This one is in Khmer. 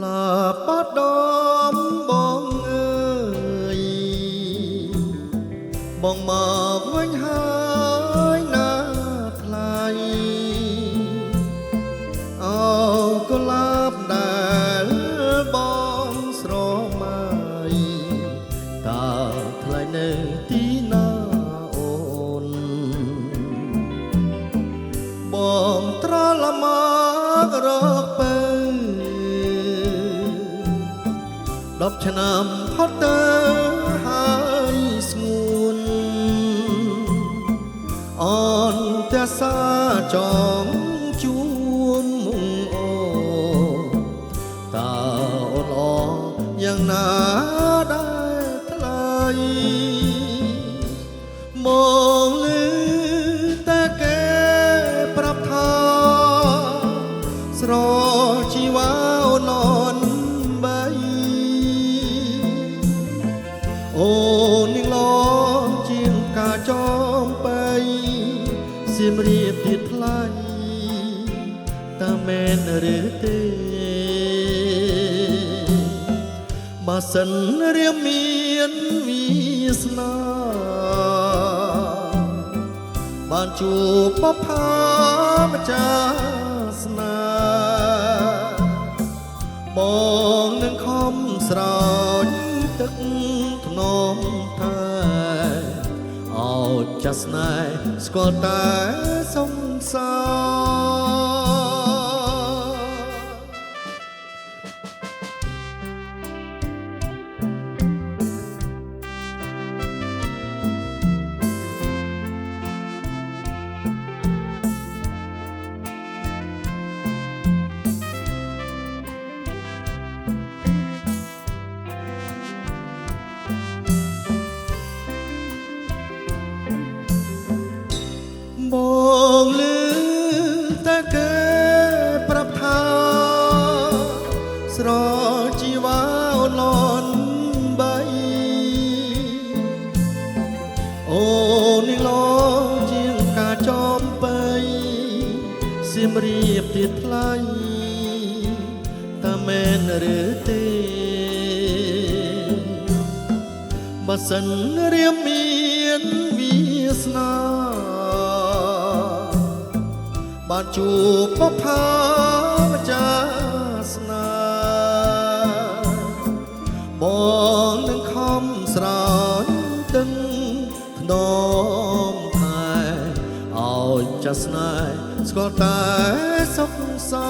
លាបាត់ដំបងអើយបងមកវិញហើយណាថ្លៃអោកុលាបដែលបងស្រមៃតើថ្លៃនៅទីណាអូនបងត្រឡប់មករកទៅ10 ឆ្នាំផុតទៅហើយស្ងួនអន្តសាចងជួនមុងអូតើអូនល្អយ៉ាងណាដែរថ្លៃមកលឺតែគេប្រាប់ថាស្រជីវ៉ាអូនបីអូនាងឡងជាងការចំបីសៀមរាបទៀតថ្លៃតើមែនឬទេបើសិនរៀមមានវាសនាបានជួបបផាម្ចាស់ស្នាបងនឹងខំស្រោចទឹកថ្នមថាអោចាស់ស្នេហ៍ស្គាល់តែសង្សារបងលឺតែគេប្រាប់ថាស្រជីវ៉ាអូនឡនបីអូនាងឡជាងការចំបីសៀមរាបទៀតថ្លៃតើមែនឬទេបើសិនរៀមមានវាសនាបានជួបបផាម្ចាស់ស្នាបងនឹងខំស្រោចទឹកថ្នមថែឲ្យចាស់ស្នេហ៍ស្គាល់តែសុខសា